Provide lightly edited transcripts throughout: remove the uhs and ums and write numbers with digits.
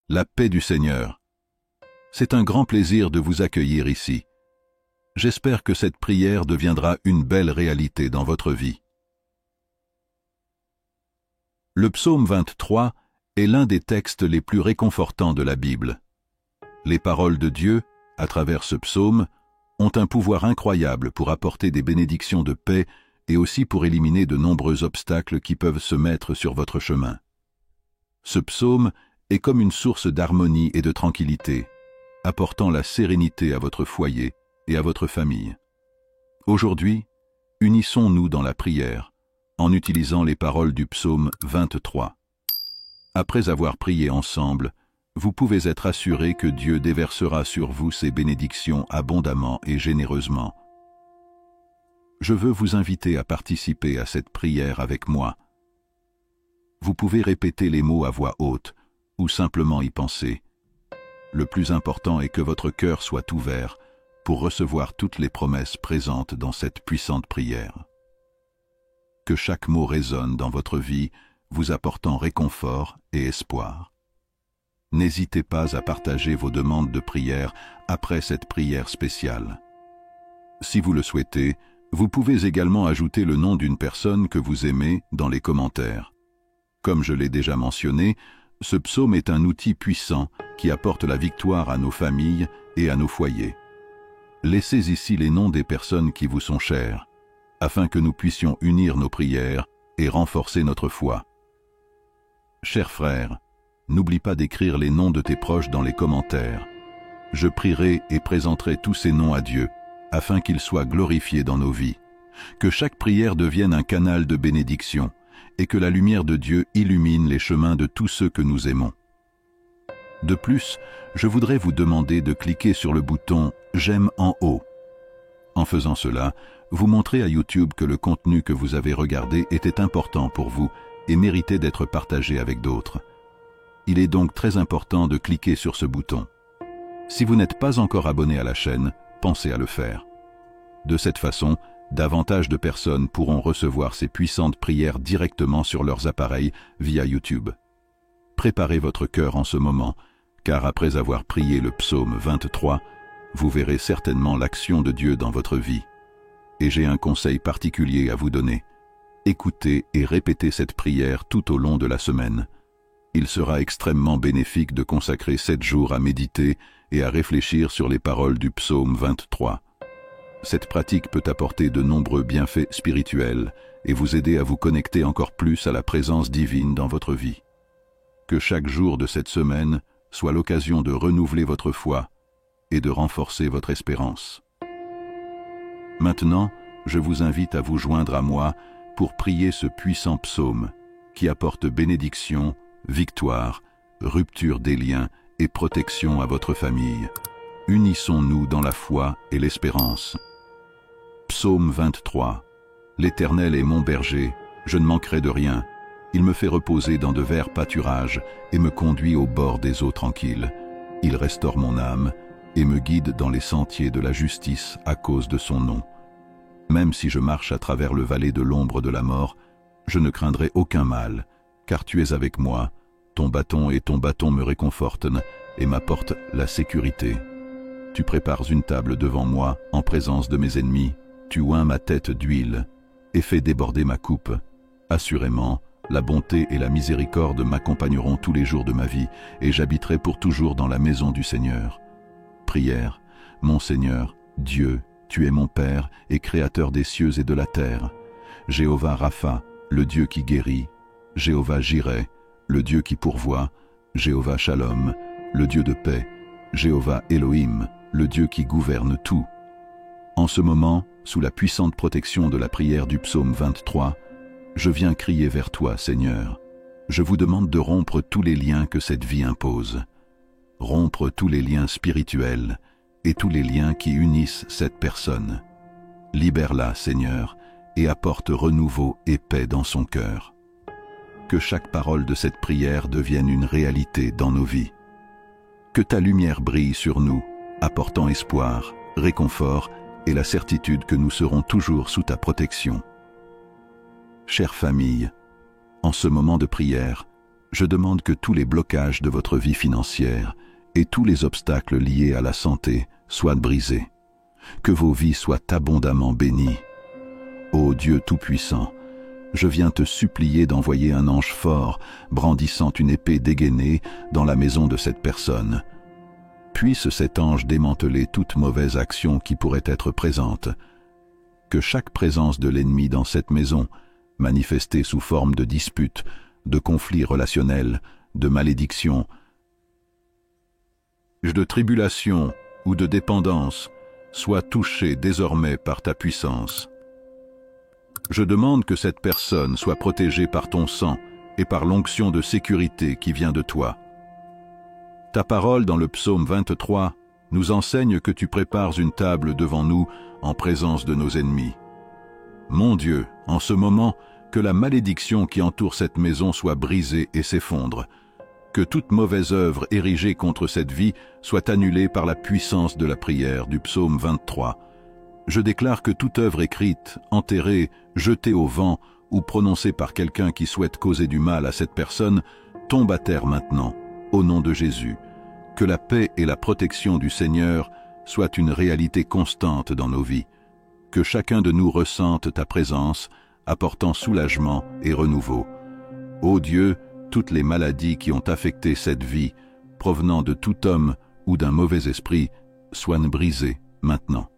La paix du Seigneur. C'est un grand plaisir de vous accueillir ici. J'espère que cette prière deviendra une belle réalité dans votre vie. Le psaume 23 est l'un des textes les plus réconfortants de la Bible. Les paroles de Dieu, à travers ce psaume, ont un pouvoir incroyable pour apporter des bénédictions de paix et aussi pour éliminer de nombreux obstacles qui peuvent se mettre sur votre chemin. Ce psaume est comme une source d'harmonie et de tranquillité, apportant la sérénité à votre foyer et à votre famille. Aujourd'hui, unissons-nous dans la prière, en utilisant les paroles du psaume 23. Après avoir prié ensemble, vous pouvez être assurés que Dieu déversera sur vous ses bénédictions abondamment et généreusement. Je veux vous inviter à participer à cette prière avec moi. Vous pouvez répéter les mots à voix haute ou simplement y penser. Le plus important est que votre cœur soit ouvert pour recevoir toutes les promesses présentes dans cette puissante prière. Que chaque mot résonne dans votre vie, vous apportant réconfort et espoir. N'hésitez pas à partager vos demandes de prière après cette prière spéciale. Si vous le souhaitez, vous pouvez également ajouter le nom d'une personne que vous aimez dans les commentaires. Comme je l'ai déjà mentionné, ce psaume est un outil puissant qui apporte la victoire à nos familles et à nos foyers. Laissez ici les noms des personnes qui vous sont chères, afin que nous puissions unir nos prières et renforcer notre foi. Chers frères, n'oublie pas d'écrire les noms de tes proches dans les commentaires. Je prierai et présenterai tous ces noms à Dieu, afin qu'ils soient glorifiés dans nos vies. Que chaque prière devienne un canal de bénédiction, et que la lumière de Dieu illumine les chemins de tous ceux que nous aimons. De plus, je voudrais vous demander de cliquer sur le bouton « J'aime » en haut. En faisant cela, vous montrez à YouTube que le contenu que vous avez regardé était important pour vous et méritait d'être partagé avec d'autres. Il est donc très important de cliquer sur ce bouton. Si vous n'êtes pas encore abonné à la chaîne, pensez à le faire. De cette façon, davantage de personnes pourront recevoir ces puissantes prières directement sur leurs appareils via YouTube. Préparez votre cœur en ce moment, car après avoir prié le psaume 23, vous verrez certainement l'action de Dieu dans votre vie. Et j'ai un conseil particulier à vous donner. Écoutez et répétez cette prière tout au long de la semaine. Il sera extrêmement bénéfique de consacrer 7 jours à méditer et à réfléchir sur les paroles du psaume 23. Cette pratique peut apporter de nombreux bienfaits spirituels et vous aider à vous connecter encore plus à la présence divine dans votre vie. Que chaque jour de cette semaine soit l'occasion de renouveler votre foi et de renforcer votre espérance. Maintenant, je vous invite à vous joindre à moi pour prier ce puissant psaume qui apporte bénédiction, victoire, rupture des liens et protection à votre famille. Unissons-nous dans la foi et l'espérance. Psaume 23. L'Éternel est mon berger, je ne manquerai de rien. Il me fait reposer dans de verts pâturages et me conduit au bord des eaux tranquilles. Il restaure mon âme et me guide dans les sentiers de la justice à cause de son nom. Même si je marche à travers le vallée de l'ombre de la mort, je ne craindrai aucun mal, car tu es avec moi, ton bâton me réconfortent et m'apportent la sécurité. Tu prépares une table devant moi en présence de mes ennemis, tu oins ma tête d'huile et fais déborder ma coupe. Assurément, la bonté et la miséricorde m'accompagneront tous les jours de ma vie et j'habiterai pour toujours dans la maison du Seigneur. Prière, mon Seigneur, Dieu, tu es mon Père et Créateur des cieux et de la terre. Jéhovah Rapha, le Dieu qui guérit, Jéhovah Jireh, le Dieu qui pourvoit, Jéhovah Shalom, le Dieu de paix, Jéhovah Elohim, le Dieu qui gouverne tout. En ce moment, sous la puissante protection de la prière du psaume 23, je viens crier vers toi, Seigneur. Je vous demande de rompre tous les liens que cette vie impose. Rompre tous les liens spirituels et tous les liens qui unissent cette personne. Libère-la, Seigneur, et apporte renouveau et paix dans son cœur. Que chaque parole de cette prière devienne une réalité dans nos vies. Que ta lumière brille sur nous, apportant espoir, réconfort et la certitude que nous serons toujours sous ta protection. Chère famille, en ce moment de prière, je demande que tous les blocages de votre vie financière et tous les obstacles liés à la santé soient brisés, que vos vies soient abondamment bénies. Ô Dieu Tout-Puissant, je viens te supplier d'envoyer un ange fort, brandissant une épée dégainée, dans la maison de cette personne. Puisse cet ange démanteler toute mauvaise action qui pourrait être présente. Que chaque présence de l'ennemi dans cette maison, manifestée sous forme de disputes, de conflits relationnels, de malédictions, de tribulations ou de dépendance, soit touchée désormais par ta puissance. Je demande que cette personne soit protégée par ton sang et par l'onction de sécurité qui vient de toi. Ta parole dans le psaume 23 nous enseigne que tu prépares une table devant nous en présence de nos ennemis. Mon Dieu, en ce moment, que la malédiction qui entoure cette maison soit brisée et s'effondre. Que toute mauvaise œuvre érigée contre cette vie soit annulée par la puissance de la prière du psaume 23. Je déclare que toute œuvre écrite, enterrée, jetée au vent ou prononcée par quelqu'un qui souhaite causer du mal à cette personne tombe à terre maintenant, au nom de Jésus. Que la paix et la protection du Seigneur soient une réalité constante dans nos vies. Que chacun de nous ressente ta présence, apportant soulagement et renouveau. Ô Dieu, toutes les maladies qui ont affecté cette vie, provenant de tout homme ou d'un mauvais esprit, soient brisées maintenant.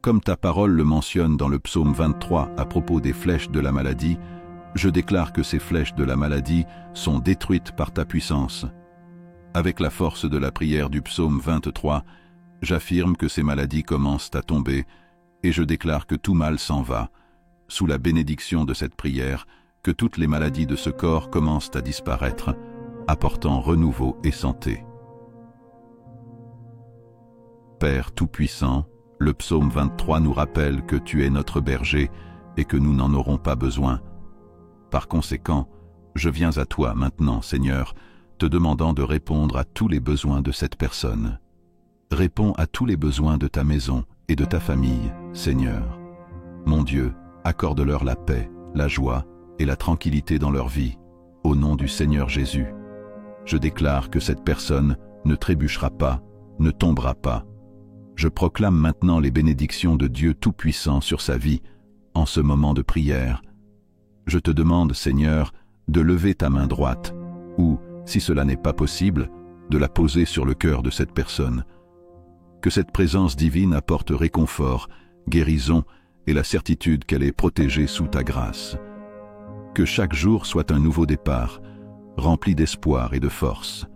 Comme ta parole le mentionne dans le psaume 23 à propos des flèches de la maladie, je déclare que ces flèches de la maladie sont détruites par ta puissance. Avec la force de la prière du psaume 23, j'affirme que ces maladies commencent à tomber et je déclare que tout mal s'en va. Sous la bénédiction de cette prière, que toutes les maladies de ce corps commencent à disparaître, apportant renouveau et santé. Père Tout-Puissant, le psaume 23 nous rappelle que tu es notre berger et que nous n'en aurons pas besoin. Par conséquent, je viens à toi maintenant, Seigneur, te demandant de répondre à tous les besoins de cette personne. Réponds à tous les besoins de ta maison et de ta famille, Seigneur. Mon Dieu, accorde-leur la paix, la joie et la tranquillité dans leur vie, au nom du Seigneur Jésus. Je déclare que cette personne ne trébuchera pas, ne tombera pas. Je proclame maintenant les bénédictions de Dieu Tout-Puissant sur sa vie, en ce moment de prière. Je te demande, Seigneur, de lever ta main droite, ou, si cela n'est pas possible, de la poser sur le cœur de cette personne. Que cette présence divine apporte réconfort, guérison et la certitude qu'elle est protégée sous ta grâce. Que chaque jour soit un nouveau départ, rempli d'espoir et de force.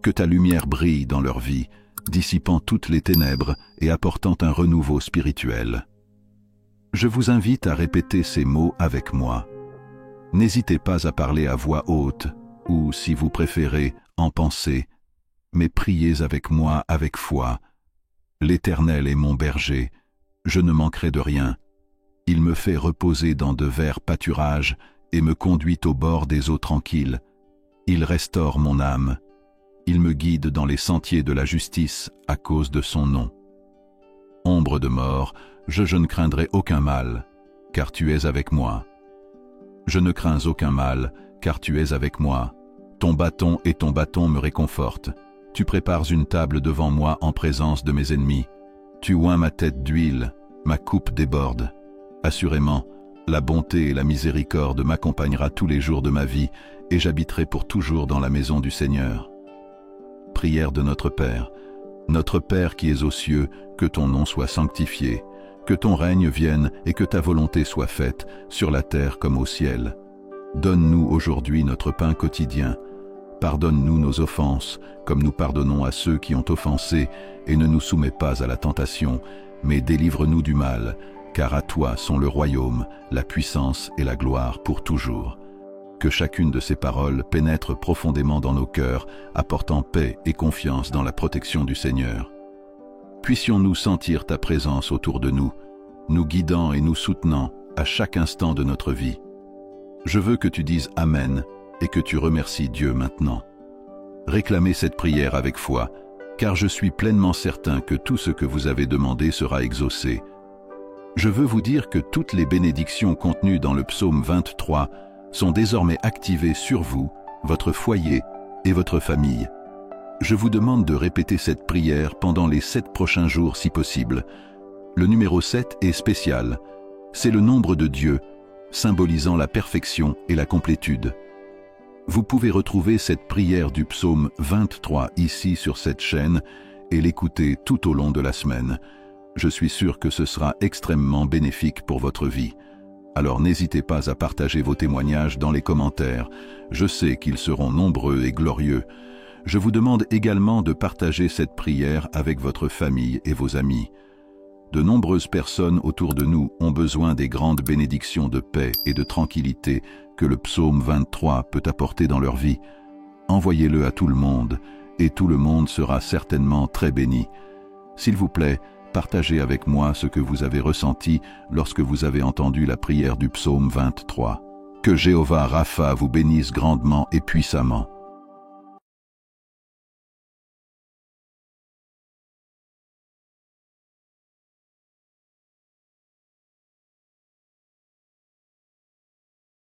Que ta lumière brille dans leur vie, dissipant toutes les ténèbres et apportant un renouveau spirituel. Je vous invite à répéter ces mots avec moi. N'hésitez pas à parler à voix haute, ou, si vous préférez, en pensée, mais priez avec moi avec foi. L'Éternel est mon berger, je ne manquerai de rien. Il me fait reposer dans de verts pâturages et me conduit au bord des eaux tranquilles. Il restaure mon âme. Il me guide dans les sentiers de la justice à cause de son nom. Ombre de mort, je ne craindrai aucun mal, car tu es avec moi. Je ne crains aucun mal, car tu es avec moi. Ton bâton me réconfortent. Tu prépares une table devant moi en présence de mes ennemis. Tu oins ma tête d'huile, ma coupe déborde. Assurément, la bonté et la miséricorde m'accompagnera tous les jours de ma vie, et j'habiterai pour toujours dans la maison du Seigneur. Prière de notre Père. Notre Père qui es aux cieux, que ton nom soit sanctifié, que ton règne vienne et que ta volonté soit faite, sur la terre comme au ciel. Donne-nous aujourd'hui notre pain quotidien. Pardonne-nous nos offenses, comme nous pardonnons à ceux qui ont offensé, et ne nous soumets pas à la tentation, mais délivre-nous du mal, car à toi sont le royaume, la puissance et la gloire pour toujours. Que chacune de ces paroles pénètre profondément dans nos cœurs, apportant paix et confiance dans la protection du Seigneur. Puissions-nous sentir ta présence autour de nous, nous guidant et nous soutenant à chaque instant de notre vie. Je veux que tu dises Amen et que tu remercies Dieu maintenant. Réclamez cette prière avec foi, car je suis pleinement certain que tout ce que vous avez demandé sera exaucé. Je veux vous dire que toutes les bénédictions contenues dans le psaume 23 sont désormais activés sur vous, votre foyer et votre famille. Je vous demande de répéter cette prière pendant les 7 prochains jours si possible. Le numéro 7 est spécial. C'est le nombre de Dieu, symbolisant la perfection et la complétude. Vous pouvez retrouver cette prière du psaume 23 ici sur cette chaîne et l'écouter tout au long de la semaine. Je suis sûr que ce sera extrêmement bénéfique pour votre vie. Alors n'hésitez pas à partager vos témoignages dans les commentaires. Je sais qu'ils seront nombreux et glorieux. Je vous demande également de partager cette prière avec votre famille et vos amis. De nombreuses personnes autour de nous ont besoin des grandes bénédictions de paix et de tranquillité que le psaume 23 peut apporter dans leur vie. Envoyez-le à tout le monde, et tout le monde sera certainement très béni. S'il vous plaît, partagez avec moi ce que vous avez ressenti lorsque vous avez entendu la prière du psaume 23. Que Jéhovah Rapha vous bénisse grandement et puissamment.